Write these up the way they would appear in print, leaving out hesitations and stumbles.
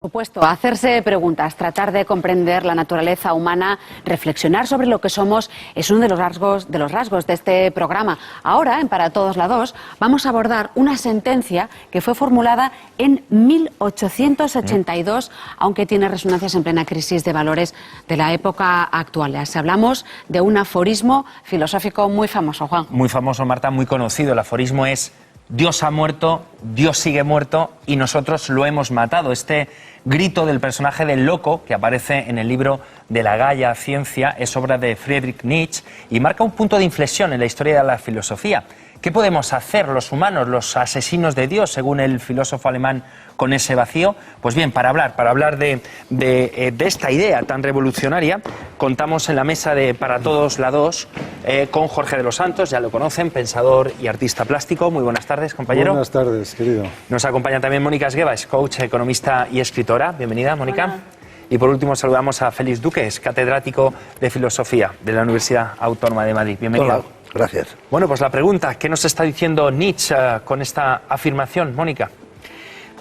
Por supuesto, hacerse preguntas, tratar de comprender la naturaleza humana, reflexionar sobre lo que somos es uno de los rasgos de este programa. Ahora, en Para Todos la 2, vamos a abordar una sentencia que fue formulada en 1882, aunque tiene resonancias en plena crisis de valores de la época actual. Hablamos de un aforismo filosófico muy famoso, Juan. Muy famoso, Marta, muy conocido. El aforismo es: Dios ha muerto, Dios sigue muerto y nosotros lo hemos matado. Este grito del personaje del loco, que aparece en el libro de la Gaia Ciencia, es obra de Friedrich Nietzsche y marca un punto de inflexión en la historia de la filosofía. ¿Qué podemos hacer los humanos, los asesinos de Dios, según el filósofo alemán, con ese vacío? Pues bien, para hablar de esta idea tan revolucionaria, contamos en la mesa de Para Todos la 2 con Jorge de los Santos, ya lo conocen, pensador y artista plástico. Muy buenas tardes, compañero. Buenas tardes, querido. Nos acompaña también Mónica Esguevas, coach, economista y escritora. Bienvenida, Mónica. Hola. Y por último saludamos a Félix Duques, catedrático de Filosofía de la Universidad Autónoma de Madrid. Bienvenido. Hola, gracias. Bueno, pues la pregunta, ¿qué nos está diciendo Nietzsche con esta afirmación, Mónica?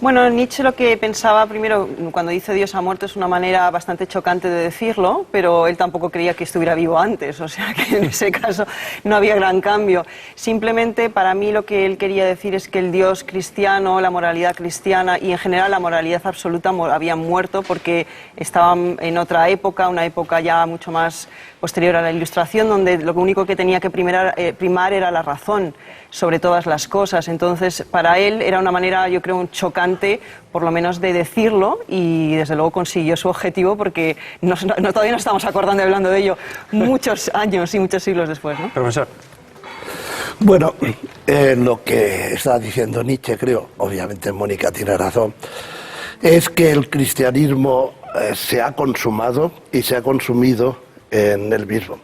Bueno, Nietzsche lo que pensaba primero, cuando dice Dios ha muerto, es una manera bastante chocante de decirlo, pero él tampoco creía que estuviera vivo antes, o sea que en ese caso no había gran cambio. Simplemente para mí lo que él quería decir es que el Dios cristiano, la moralidad cristiana y en general la moralidad absoluta habían muerto porque estaban en otra época, una época ya mucho más posterior a la Ilustración, donde lo único que tenía que primar era la razón sobre todas las cosas. Entonces, para él era una manera, yo creo, chocante, por lo menos de decirlo, y desde luego consiguió su objetivo, porque todavía no estamos acordando y hablando de ello muchos años y muchos siglos después, ¿no? Profesor. Bueno, lo que está diciendo Nietzsche, creo, obviamente Mónica tiene razón, es que el cristianismo se ha consumado y se ha consumido en el mismo.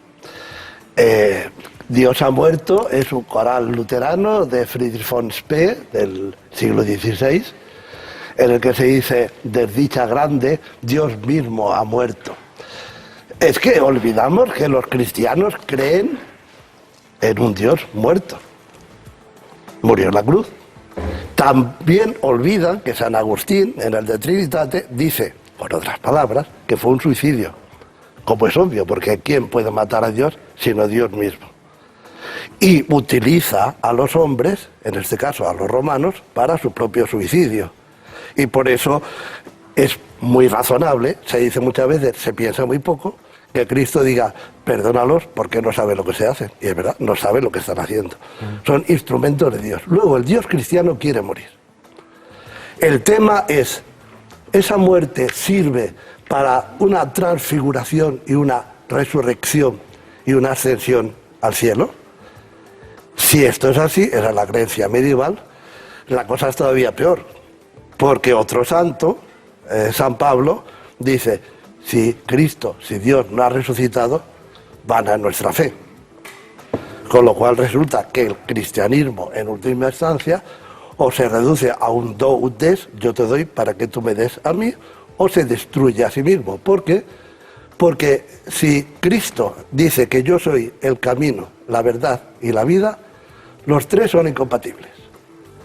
Dios ha muerto es un coral luterano de Friedrich von Spee del siglo XVI, en el que se dice: desdicha grande, Dios mismo ha muerto. Es que olvidamos que los cristianos creen en un Dios muerto. Murió en la cruz. También olvidan que San Agustín, en el De Trinitate, dice, por otras palabras, que fue un suicidio. Como es obvio, porque ¿quién puede matar a Dios sino Dios mismo? Y utiliza a los hombres, en este caso a los romanos, para su propio suicidio. Y por eso es muy razonable, se dice muchas veces, se piensa muy poco, que Cristo diga: perdónalos porque no saben lo que se hacen. Y es verdad, no saben lo que están haciendo. Son instrumentos de Dios. Luego, el Dios cristiano quiere morir. El tema es: ¿esa muerte sirve para una transfiguración y una resurrección y una ascensión al cielo? Si esto es así, era la creencia medieval, la cosa es todavía peor, porque otro santo, San Pablo, dice: si Cristo, si Dios no ha resucitado, vana es nuestra fe. Con lo cual resulta que el cristianismo, en última instancia, o se reduce a un do ut des, yo te doy para que tú me des a mí, o se destruye a sí mismo. ¿Por qué? Porque si Cristo dice que yo soy el camino, la verdad y la vida, los tres son incompatibles.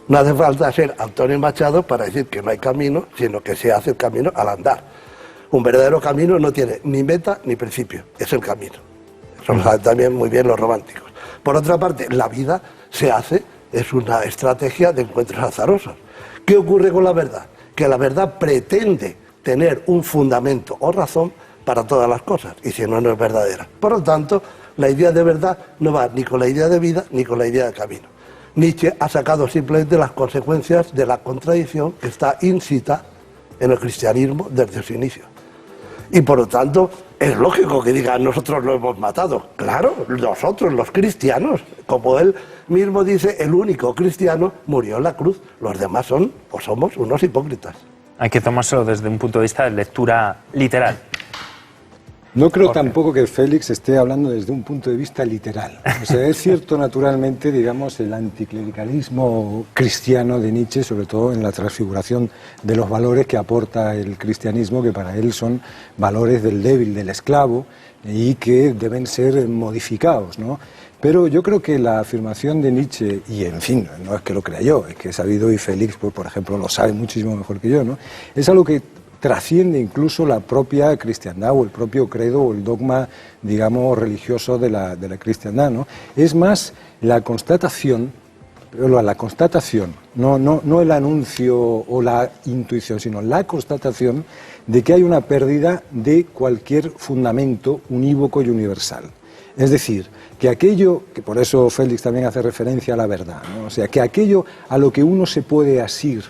No hace falta ser Antonio Machado para decir que no hay camino, sino que se hace el camino al andar. Un verdadero camino no tiene ni meta ni principio, es el camino. Eso lo saben también muy bien los románticos. Por otra parte, la vida se hace, es una estrategia de encuentros azarosos. ¿Qué ocurre con la verdad? Que la verdad pretende tener un fundamento o razón para todas las cosas, y si no, no es verdadera. Por lo tanto, la idea de verdad no va ni con la idea de vida ni con la idea de camino. Nietzsche ha sacado simplemente las consecuencias de la contradicción que está íncita en el cristianismo desde su inicio. Y por lo tanto, es lógico que digan: nosotros lo hemos matado. Claro, nosotros, los cristianos, como él mismo dice, el único cristiano murió en la cruz. Los demás son o somos unos hipócritas. Hay que tomárselo desde un punto de vista de lectura literal. No creo Jorge. tampoco que Félix esté hablando desde un punto de vista literal. O sea, es cierto, naturalmente, digamos, el anticlericalismo cristiano de Nietzsche, sobre todo en la transfiguración de los valores que aporta el cristianismo, que para él son valores del débil, del esclavo, y que deben ser modificados, ¿no? Pero yo creo que la afirmación de Nietzsche, y en fin, no es que lo crea yo, es que he sabido, y Félix, pues, por ejemplo, lo sabe muchísimo mejor que yo, ¿no? Es algo que trasciende incluso la propia cristiandad o el propio credo o el dogma, digamos, religioso de la cristiandad, ¿no? Es más la constatación, no el anuncio o la intuición, sino la constatación de que hay una pérdida de cualquier fundamento unívoco y universal. Es decir, que aquello, que por eso Félix también hace referencia a la verdad, ¿no? O sea, que aquello a lo que uno se puede asir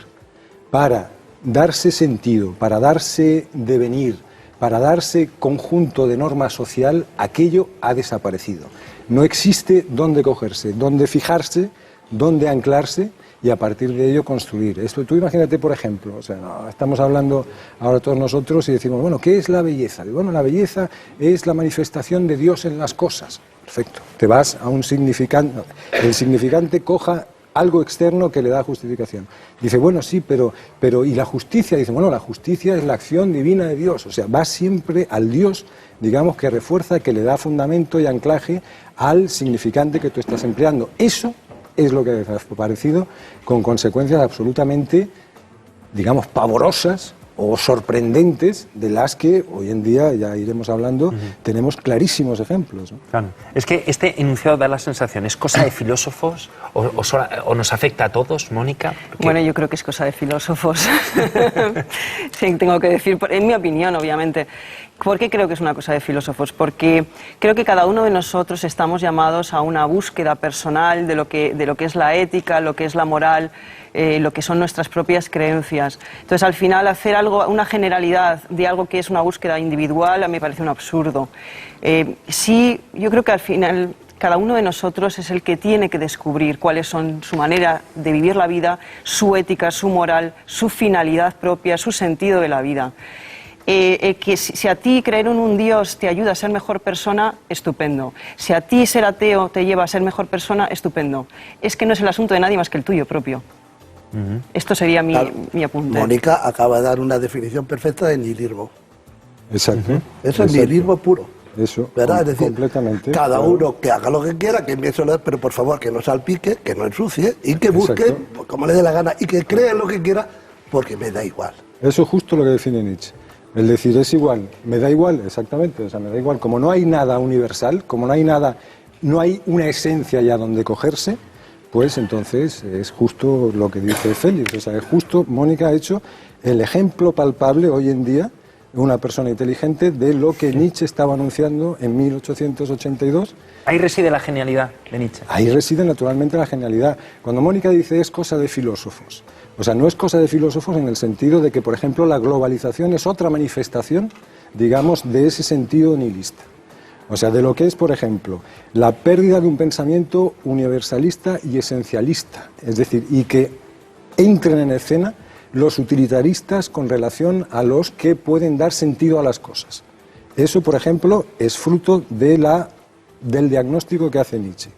para darse sentido, para darse devenir, para darse conjunto de norma social, aquello ha desaparecido. No existe dónde cogerse, dónde fijarse, dónde anclarse y a partir de ello construir. Esto, tú imagínate, por ejemplo, o sea, estamos hablando ahora todos nosotros y decimos, bueno, ¿qué es la belleza? Y bueno, la belleza es la manifestación de Dios en las cosas. Perfecto. Te vas a un significante, el significante coja algo externo que le da justificación. Dice, bueno, sí, pero ¿y la justicia? Dice, bueno, la justicia es la acción divina de Dios. O sea, va siempre al Dios, digamos, que refuerza, que le da fundamento y anclaje al significante que tú estás empleando. Eso es lo que ha aparecido con consecuencias absolutamente, digamos, pavorosas o sorprendentes, de las que hoy en día, ya iremos hablando, tenemos clarísimos ejemplos, ¿no? Claro. Es que este enunciado da la sensación, ¿es cosa de filósofos o nos afecta a todos, Mónica? Bueno, yo creo que es cosa de filósofos. Sí, tengo que decir, en mi opinión, obviamente. ¿Por qué creo que es una cosa de filósofos? Porque creo que cada uno de nosotros estamos llamados a una búsqueda personal de lo que es la ética, lo que es la moral, lo que son nuestras propias creencias. Entonces, al final, hacer algo, una generalidad de algo que es una búsqueda individual, a mí me parece un absurdo. Sí, yo creo que al final cada uno de nosotros es el que tiene que descubrir cuáles son su manera de vivir la vida, su ética, su moral, su finalidad propia, su sentido de la vida. Que si a ti creer en un Dios te ayuda a ser mejor persona, estupendo. Si a ti ser ateo te lleva a ser mejor persona, estupendo. Es que no es el asunto de nadie más que el tuyo propio. Esto sería mi apunte. Mónica acaba de dar una definición perfecta de nihilismo. Exacto. Eso es nihilismo puro. Eso, ¿verdad? Es decir, completamente. cada claro. uno que haga lo que quiera, que empiece a leer, pero por favor que no salpique, que no ensucie y que busque, Exacto. como le dé la gana, y que crea en lo que quiera, porque me da igual. Eso es justo lo que define Nietzsche. El decir es igual, me da igual, exactamente, o sea, me da igual. Como no hay nada universal, como no hay nada, no hay una esencia ya donde cogerse, pues entonces es justo lo que dice Félix. O sea, es justo, Mónica ha hecho el ejemplo palpable hoy en día, una persona inteligente, de lo que Nietzsche estaba anunciando en 1882. Ahí reside la genialidad de Nietzsche. Ahí reside naturalmente la genialidad. Cuando Mónica dice es cosa de filósofos, o sea, no es cosa de filósofos en el sentido de que, por ejemplo, la globalización es otra manifestación, digamos, de ese sentido nihilista. O sea, de lo que es, por ejemplo, la pérdida de un pensamiento universalista y esencialista. Es decir, y que entren en escena los utilitaristas con relación a los que pueden dar sentido a las cosas. Eso, por ejemplo, es fruto del diagnóstico que hace Nietzsche.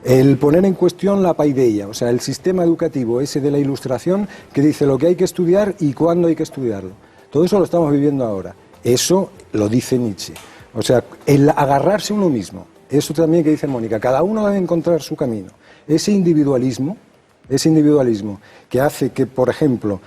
El poner en cuestión la paideia, o sea, el sistema educativo ese de la Ilustración que dice lo que hay que estudiar y cuándo hay que estudiarlo. Todo eso lo estamos viviendo ahora. Eso lo dice Nietzsche. O sea, el agarrarse a uno mismo, eso también que dice Mónica, cada uno debe encontrar su camino. Ese individualismo que hace que, por ejemplo,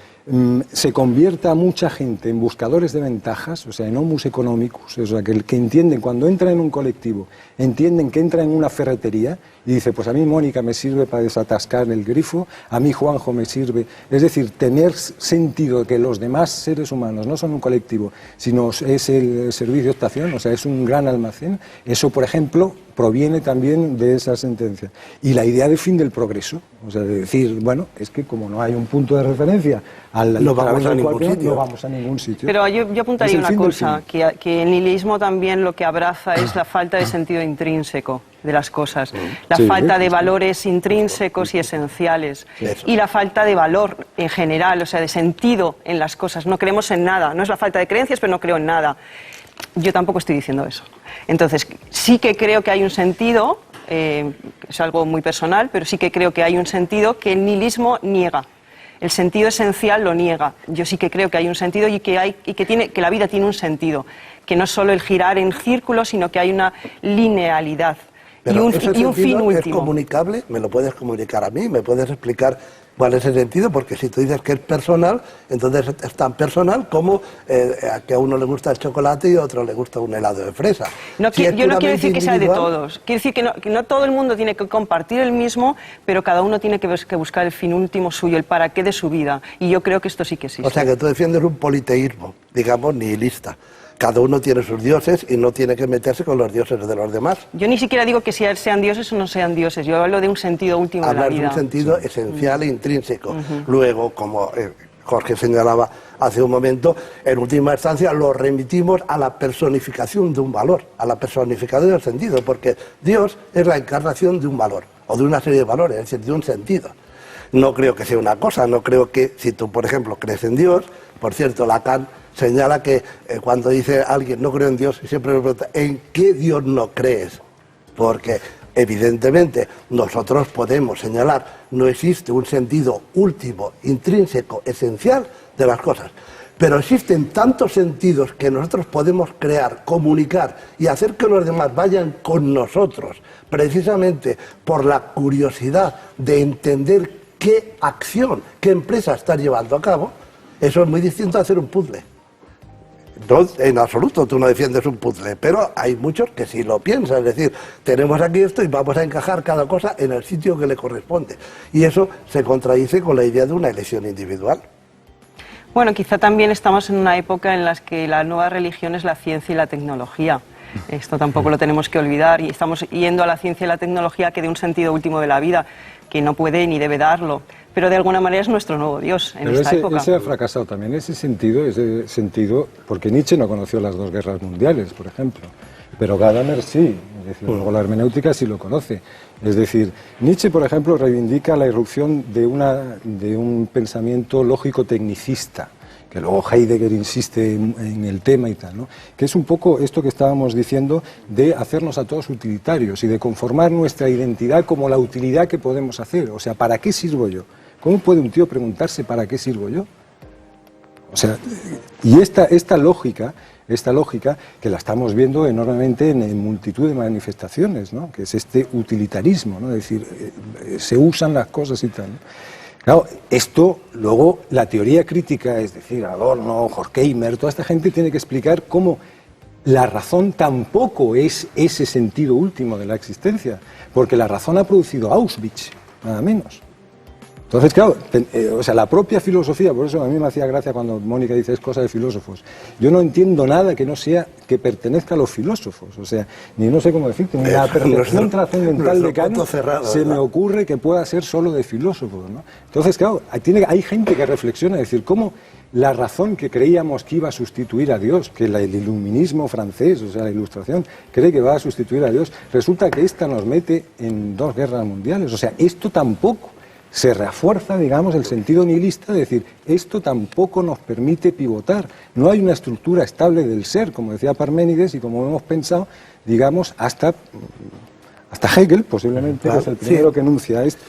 se convierta a mucha gente en buscadores de ventajas, o sea, en homus economicus, o sea, que entienden, cuando entra en un colectivo, entienden que entra en una ferretería y dice, pues a mí Mónica me sirve para desatascar el grifo, a mí Juanjo me sirve. Es decir, tener sentido de que los demás seres humanos no son un colectivo, sino es el servicio de estación, o sea, es un gran almacén. Eso, por ejemplo, proviene también de esa sentencia. Y la idea de fin del progreso, o sea, de decir, bueno, es que como no hay un punto de referencia no vamos a ningún sitio. No vamos a ningún sitio. Pero yo apuntaría una cosa, que el nihilismo también lo que abraza es la falta de sentido intrínseco de las cosas, la falta de valores intrínsecos y esenciales, y la falta de valor en general, o sea, de sentido en las cosas. No creemos en nada, no es la falta de creencias, pero no creo en nada. Yo tampoco estoy diciendo eso. Entonces, sí que creo que hay un sentido, es algo muy personal, pero sí que creo que hay un sentido que el nihilismo niega. El sentido esencial lo niega. Yo sí que creo que hay un sentido y que la vida tiene un sentido, que no es solo el girar en círculos, sino que hay una linealidad. Pero y un fin último. ¿Es comunicable? ¿Me lo puedes comunicar a mí? ¿Me puedes explicar ¿Cuál es el sentido? Porque si tú dices que es personal, entonces es tan personal como que a uno le gusta el chocolate y a otro le gusta un helado de fresa. No, Si es yo no quiero puramente decir que sea de individual, todos. Quiero decir que no todo el mundo tiene que compartir el mismo, pero cada uno tiene que buscar el fin último suyo, el para qué de su vida. Y yo creo que esto sí que existe. O sea que tú defiendes un politeísmo, digamos, nihilista. Cada uno tiene sus dioses y no tiene que meterse con los dioses de los demás. Yo ni siquiera digo que sean dioses o no sean dioses, yo hablo de un sentido último de la Hablar vida. de un sentido esencial e intrínseco. Luego, como Jorge señalaba hace un momento, en última instancia lo remitimos a la personificación de un valor, a la personificación del sentido, porque Dios es la encarnación de un valor, o de una serie de valores, es decir, de un sentido. No creo que sea una cosa, no creo que si tú, por ejemplo, crees en Dios, por cierto, Lacan señala que cuando dice alguien no creo en Dios, siempre me pregunta, ¿en qué Dios no crees? Porque evidentemente nosotros podemos señalar, no existe un sentido último, intrínseco, esencial de las cosas. Pero existen tantos sentidos que nosotros podemos crear, comunicar y hacer que los demás vayan con nosotros, precisamente por la curiosidad de entender qué acción, qué empresa está llevando a cabo. Eso es muy distinto a hacer un puzzle. No, en absoluto tú no defiendes un puzzle, pero hay muchos que sí lo piensan, es decir, tenemos aquí esto y vamos a encajar cada cosa en el sitio que le corresponde. Y eso se contradice con la idea de una elección individual. Bueno, quizá también estamos en una época en la que la nueva religión es la ciencia y la tecnología. Esto tampoco lo tenemos que olvidar y estamos yendo a la ciencia y la tecnología que dé un sentido último de la vida, que no puede ni debe darlo. Pero de alguna manera es nuestro nuevo Dios en esta época. Ese ha fracasado también, ese sentido, porque Nietzsche no conoció las dos guerras mundiales, por ejemplo, pero Gadamer sí, es decir, luego la hermenéutica sí lo conoce. Es decir, Nietzsche, por ejemplo, reivindica la irrupción de un pensamiento lógico-tecnicista, que luego Heidegger insiste en el tema y tal, ¿no? Que es un poco esto que estábamos diciendo de hacernos a todos utilitarios y de conformar nuestra identidad como la utilidad que podemos hacer. O sea, ¿para qué sirvo yo? ¿Cómo puede un tío preguntarse para qué sirvo yo? O sea, y esta lógica que la estamos viendo enormemente en multitud de manifestaciones, ¿no? Que es este utilitarismo, ¿no? Es decir, se usan las cosas y tal, ¿no? Claro, esto luego la teoría crítica, es decir, Adorno, Horkheimer, toda esta gente tiene que explicar cómo la razón tampoco es ese sentido último de la existencia, porque la razón ha producido Auschwitz, nada menos. Entonces, claro, o sea, la propia filosofía, por eso a mí me hacía gracia cuando Mónica dice es cosa de filósofos. Yo no entiendo nada que no sea, que pertenezca a los filósofos, o sea, ni no sé cómo decirte, ni la percepción trascendental de Kant se me ocurre que pueda ser solo de filósofos, ¿no? Entonces, claro, hay gente que reflexiona, es decir, cómo la razón que creíamos que iba a sustituir a Dios, que el iluminismo francés, o sea, la Ilustración, cree que va a sustituir a Dios, resulta que esta nos mete en dos guerras mundiales, o sea, esto tampoco. Se refuerza, digamos, el sentido nihilista de decir, esto tampoco nos permite pivotar. No hay una estructura estable del ser, como decía Parménides, y como hemos pensado, digamos, hasta Hegel, posiblemente, es el primero que enuncia esto.